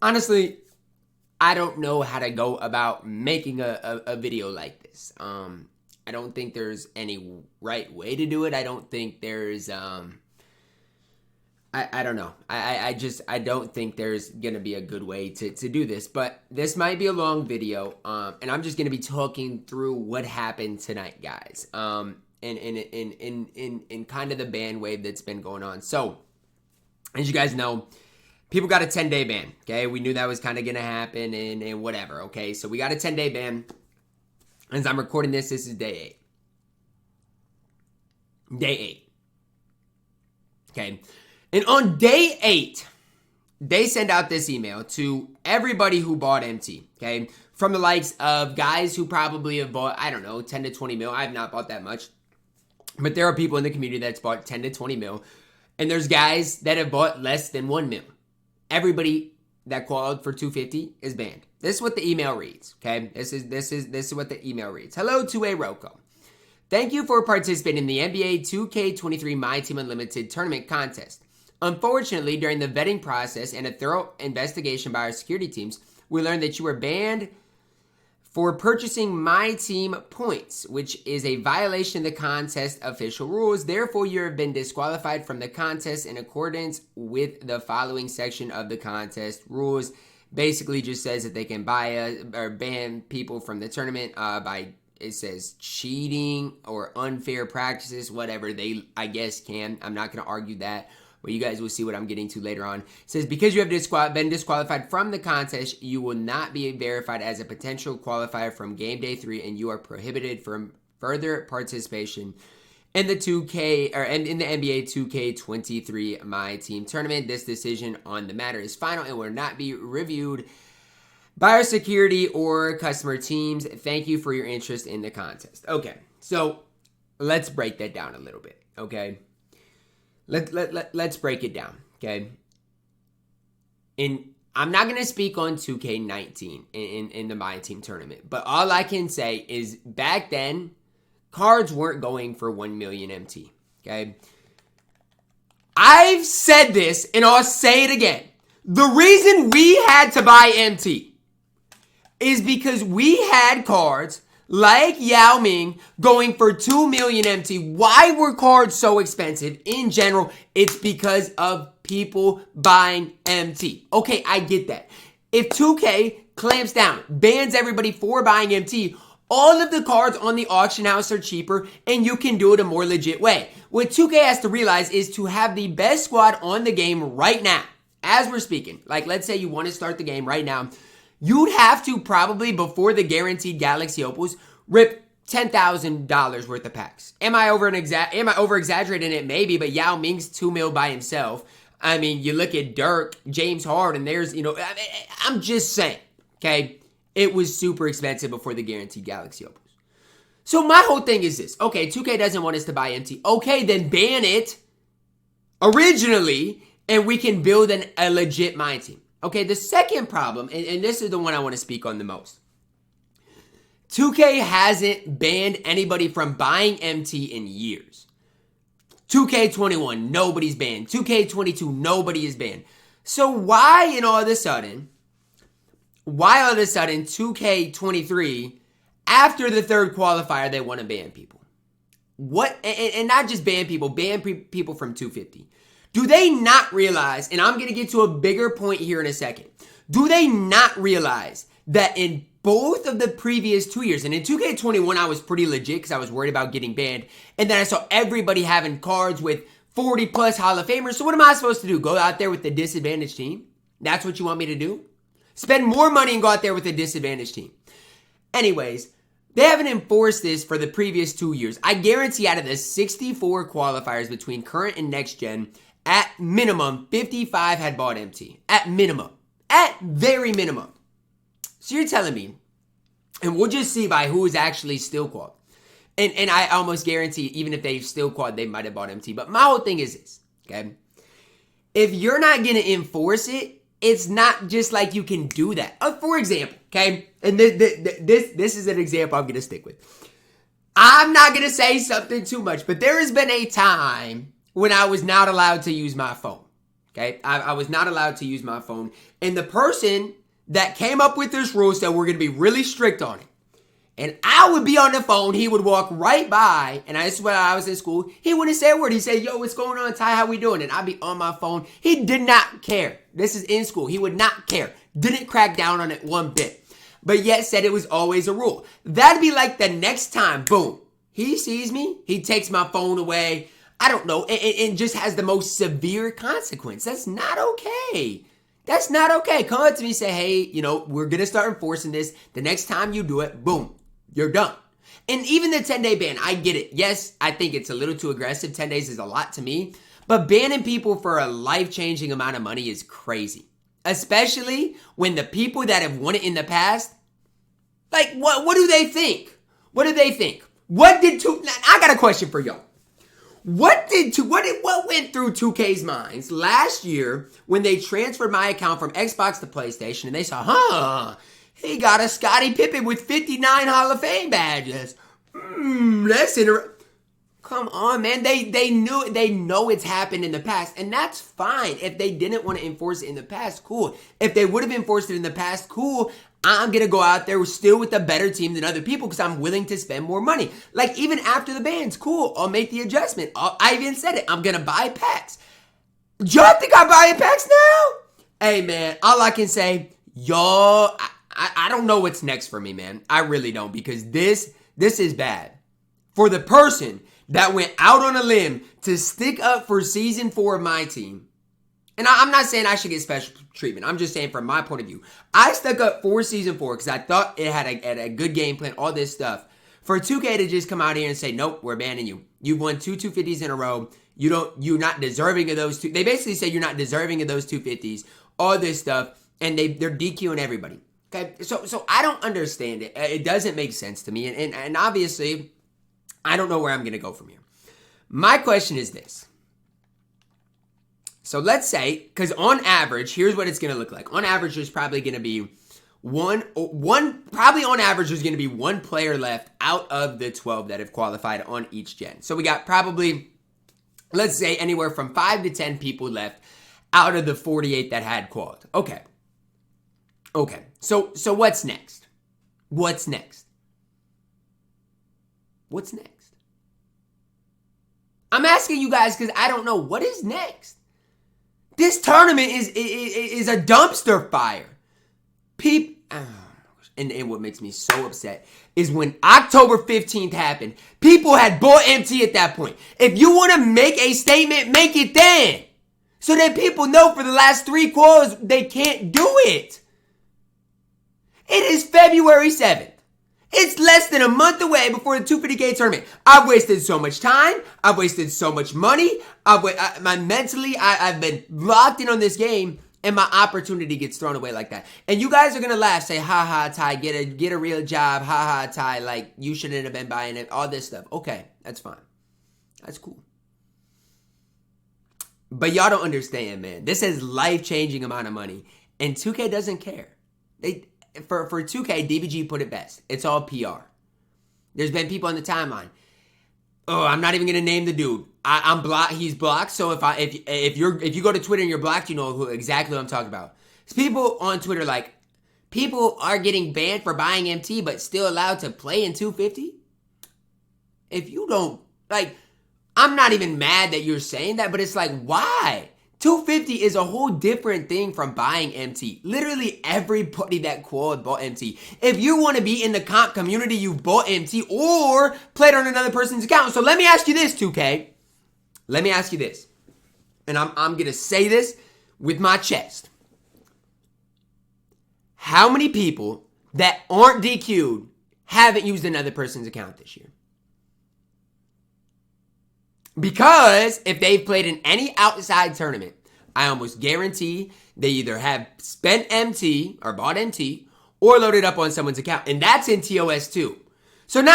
honestly, I don't know how to go about making a video like this. I don't think there's any right way to do it. I don't think there's I don't know. I don't think there's gonna be a good way to do this. But this might be a long video. And I'm just gonna be talking through what happened tonight, guys. In kind of the ban wave that's been going on. So, as you guys know, people got a 10-day ban. Okay, we knew that was kind of gonna happen and whatever. Okay, so we got a 10-day ban. As I'm recording this is day 8. Day 8. Okay. And on day 8, they send out this email to everybody who bought MT, okay? From the likes of guys who probably have bought, I don't know, 10 to 20 mil. I have not bought that much. But there are people in the community that's bought 10 to 20 mil. And there's guys that have bought less than 1 mil. Everybody that qualified for 250 is banned. This is what the email reads, okay? This is what the email reads. Hello, 2A Rocco. Thank you for participating in the NBA 2K23 MyTeam Unlimited tournament contest. Unfortunately, during the vetting process and a thorough investigation by our security teams, we learned that you were banned for purchasing MyTeam points, which is a violation of the contest official rules. Therefore, you have been disqualified from the contest in accordance with the following section of the contest rules. Basically just says that they can buy or ban people from the tournament by, it says, cheating or unfair practices, whatever they, I guess, can. I'm not going to argue that. But you guys will see what I'm getting to later on. It says, because you have been disqualified from the contest, you will not be verified as a potential qualifier from game day 3, and you are prohibited from further participation in the 2K or in the NBA 2K23 MyTeam tournament. This decision on the matter is final and will not be reviewed by our security or customer teams. Thank you for your interest in the contest. Okay, so let's break that down a little bit, okay? Let's break it down, okay? And I'm not going to speak on 2K19 in the MyTeam tournament, but all I can say is back then, cards weren't going for 1 million MT, okay? I've said this, and I'll say it again. The reason we had to buy MT is because we had cards like Yao Ming going for 2 million MT. Why were cards so expensive? In general, it's because of people buying MT. Okay, I get that. If 2K clamps down, bans everybody for buying MT, all of the cards on the auction house are cheaper and you can do it a more legit way. What 2K has to realize is to have the best squad on the game right now, as we're speaking. Like, let's say you want to start the game right now. You'd have to probably, before the guaranteed Galaxy Opals, rip $10,000 worth of packs. Am I over-exaggerating it? Maybe, but Yao Ming's 2 mil by himself. I mean, you look at Dirk, James Harden, there's, I'm just saying, okay? It was super expensive before the guaranteed Galaxy Opals. So my whole thing is this. Okay, 2K doesn't want us to buy MT. Okay, then ban it originally, and we can build a legit MyTeam. Okay, the second problem, and this is the one I want to speak on the most. 2K hasn't banned anybody from buying MT in years. 2K21, nobody's banned. 2K22, nobody is banned. So why all of a sudden 2K23, after the third qualifier, they want to ban people? What? And not just ban people from 250. Do they not realize, and I'm going to get to a bigger point here in a second, do they not realize that in both of the previous 2 years, and in 2K21 I was pretty legit because I was worried about getting banned, and then I saw everybody having cards with 40 plus Hall of Famers, so what am I supposed to do? Go out there with the disadvantaged team? That's what you want me to do? Spend more money and go out there with a disadvantaged team. Anyways, they haven't enforced this for the previous 2 years. I guarantee out of the 64 qualifiers between current and next gen, at minimum, 55 had bought MT. At minimum. At very minimum. So you're telling me, and we'll just see by who is actually still quad. And I almost guarantee, even if they've still quad, they might have bought MT. But my whole thing is this, okay? If you're not going to enforce it, it's not just like you can do that. For example, okay? And this is an example I'm going to stick with. I'm not going to say something too much, but there has been a time when I was not allowed to use my phone. Okay, I was not allowed to use my phone. And the person that came up with this rule said we're going to be really strict on it. And I would be on the phone. He would walk right by. And this is when I was in school. He wouldn't say a word. He said, yo, what's going on, Ty? How we doing? And I'd be on my phone. He did not care. This is in school. He would not care. Didn't crack down on it one bit. But yet said it was always a rule. That'd be like the next time, boom, he sees me. He takes my phone away. I don't know. And just has the most severe consequence. That's not okay. That's not okay. Come up to me and say, hey, we're going to start enforcing this. The next time you do it, boom, you're done. And even the 10-day ban, I get it. Yes, I think it's a little too aggressive. 10 days is a lot to me. But banning people for a life-changing amount of money is crazy. Especially when the people that have won it in the past, like, what do they think? What do they think? I got a question for y'all. What went through 2K's minds last year when they transferred my account from Xbox to PlayStation and they saw, he got a Scottie Pippen with 59 Hall of Fame badges. That's interesting. Come on, man. They know it's happened in the past, and that's fine. If they didn't want to enforce it in the past, cool. If they would have enforced it in the past, cool. I'm going to go out there still with a better team than other people because I'm willing to spend more money. Like, even after the bans, cool. I'll make the adjustment. I even said it. I'm going to buy packs. Y'all think I'm buying packs now? Hey, man, all I can say, y'all, I don't know what's next for me, man. I really don't, because this is bad. For the person that went out on a limb to stick up for season 4 of my team. And I'm not saying I should get special treatment. I'm just saying from my point of view. I stuck up for season 4 because I thought it had a good game plan, all this stuff. For 2K to just come out here and say, nope, we're banning you. You've won 2 250s in a row. You're not deserving of those two. They basically say you're not deserving of those 250s, all this stuff, and they're DQing everybody. Okay, so I don't understand it. It doesn't make sense to me. And obviously, I don't know where I'm going to go from here. My question is this. So let's say, because on average, here's what it's going to look like. On average, there's probably going to be probably on average, there's going to be one player left out of the 12 that have qualified on each gen. So we got probably, let's say, anywhere from 5 to 10 people left out of the 48 that had qualified. Okay. So what's next? What's next? I'm asking you guys because I don't know. What is next? This tournament is a dumpster fire. And what makes me so upset is when October 15th happened, people had bought MT at that point. If you want to make a statement, make it then. So that people know for the last 3 quarters, they can't do it. It is February 7th. It's less than a month away before the 250K tournament. I've wasted so much time. I've wasted so much money. I've been locked in on this game, and my opportunity gets thrown away like that. And you guys are gonna laugh, say, "Ha ha, Ty, get a real job. Ha ha, Ty, like you shouldn't have been buying it." All this stuff. Okay, that's fine. That's cool. But y'all don't understand, man. This is life-changing amount of money, and 2K doesn't care. For 2K, DBG put it best. It's all PR. There's been people on the timeline. Oh, I'm not even gonna name the dude. I'm blocked. He's blocked. So if you go to Twitter and you're blocked, you know exactly what I'm talking about. It's people on Twitter like, people are getting banned for buying MT but still allowed to play in 250. If you don't like, I'm not even mad that you're saying that, but it's like, why? 250 is a whole different thing from buying MT. Literally everybody that qualified bought MT. If you want to be in the comp community, you've bought MT or played on another person's account. So let me ask you this, 2K. Let me ask you this. And I'm going to say this with my chest. How many people that aren't DQ'd haven't used another person's account this year? Because if they've played in any outside tournament, I almost guarantee they either have spent MT or bought MT or loaded up on someone's account. And that's in TOS too. So no.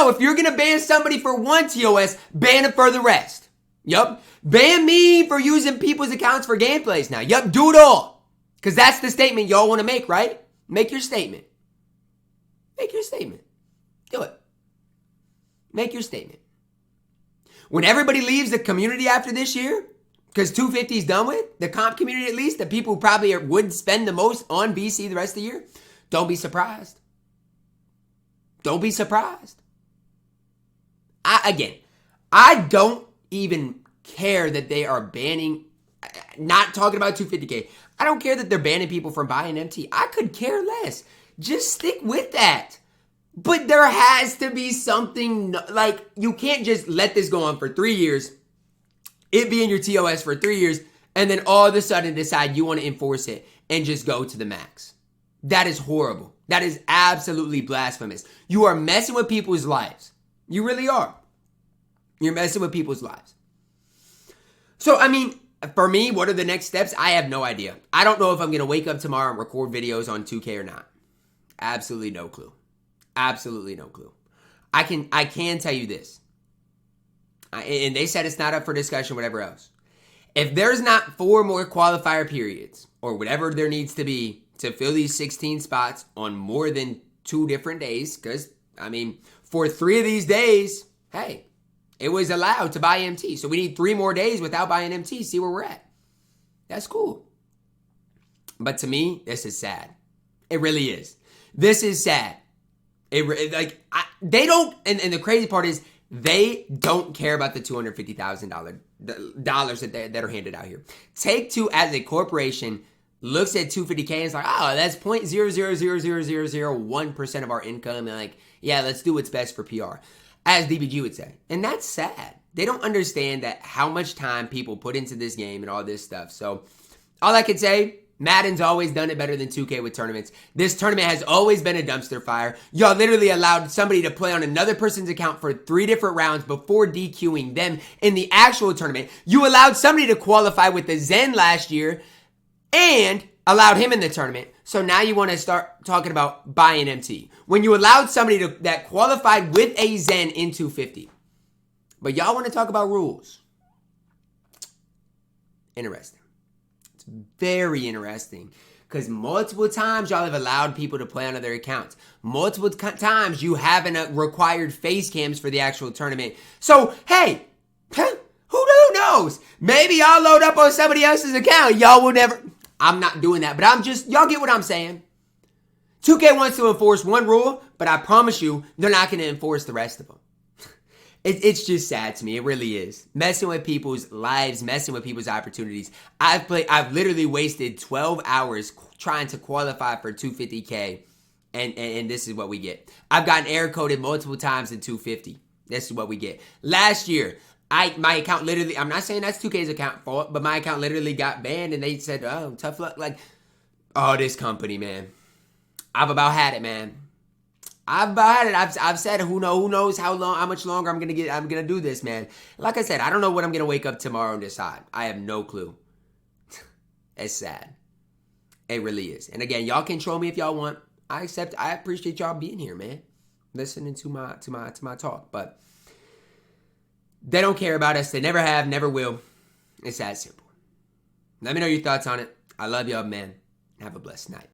If you're going to ban somebody for one TOS, ban them for the rest. Yup. Ban me for using people's accounts for gameplays now. Yup. Do it all. Because that's the statement y'all want to make, right? Make your statement. Make your statement. Do it. Make your statement. When everybody leaves the community after this year, Because 250 is done with, the comp community at least, the people who probably would spend the most on BC the rest of the year, don't be surprised. Don't be surprised. I don't even care that they are banning, not talking about 250K. I don't care that they're banning people from buying MT. I could care less. Just stick with that. But there has to be something, like, you can't just let this go on for 3 years, it be in your TOS for 3 years, and then all of a sudden decide you want to enforce it and just go to the max. That is horrible. That is absolutely blasphemous. You are messing with people's lives. You really are. You're messing with people's lives. So, I mean, for me, what are the next steps? I have no idea. I don't know if I'm going to wake up tomorrow and record videos on 2K or not. Absolutely no clue. Absolutely no clue. I can tell you this. And they said it's not up for discussion, whatever else. If there's not 4 more qualifier periods, or whatever there needs to be to fill these 16 spots on more than 2 different days, because, I mean, for 3 of these days, hey, it was allowed to buy MT. So we need 3 more days without buying MT, see where we're at. That's cool. But to me, this is sad. It really is. This is sad. They don't, and the crazy part is, they don't care about the $250,000 that are handed out here. Take-Two as a corporation looks at 250K and is like, oh, that's 0.0000001% of our income. And like, yeah, let's do what's best for PR, as DBG would say. And that's sad. They don't understand that how much time people put into this game and all this stuff. So all I could say, Madden's always done it better than 2K with tournaments. This tournament has always been a dumpster fire. Y'all literally allowed somebody to play on another person's account for 3 different rounds before DQing them in the actual tournament. You allowed somebody to qualify with the Zen last year and allowed him in the tournament. So now you want to start talking about buying MT. When you allowed somebody that qualified with a Zen in 250. But y'all want to talk about rules. Interesting. Very interesting, because multiple times y'all have allowed people to play on other accounts. Multiple times you haven't required face cams for the actual tournament. So, hey, who knows? Maybe y'all load up on somebody else's account. Y'all will never. I'm not doing that, but y'all get what I'm saying. 2K wants to enforce one rule, but I promise you, they're not going to enforce the rest of them. It's just sad to me. It really is. Messing with people's lives, messing with people's opportunities. I've literally wasted 12 hours trying to qualify for 250K, and this is what we get. I've gotten error coded multiple times in 250. This is what we get. Last year, my account literally, I'm not saying that's 2K's account fault, but my account literally got banned, and they said, oh, tough luck. Like, oh, this company, man. I've about had it, man. I've said who knows how much longer I'm gonna do this, man. Like I said, I don't know what I'm gonna wake up tomorrow and decide. I have no clue. It's sad. It really is. And again, y'all can troll me if y'all want. I appreciate y'all being here, man. Listening to my talk. But they don't care about us. They never have, never will. It's that simple. Let me know your thoughts on it. I love y'all, man. Have a blessed night.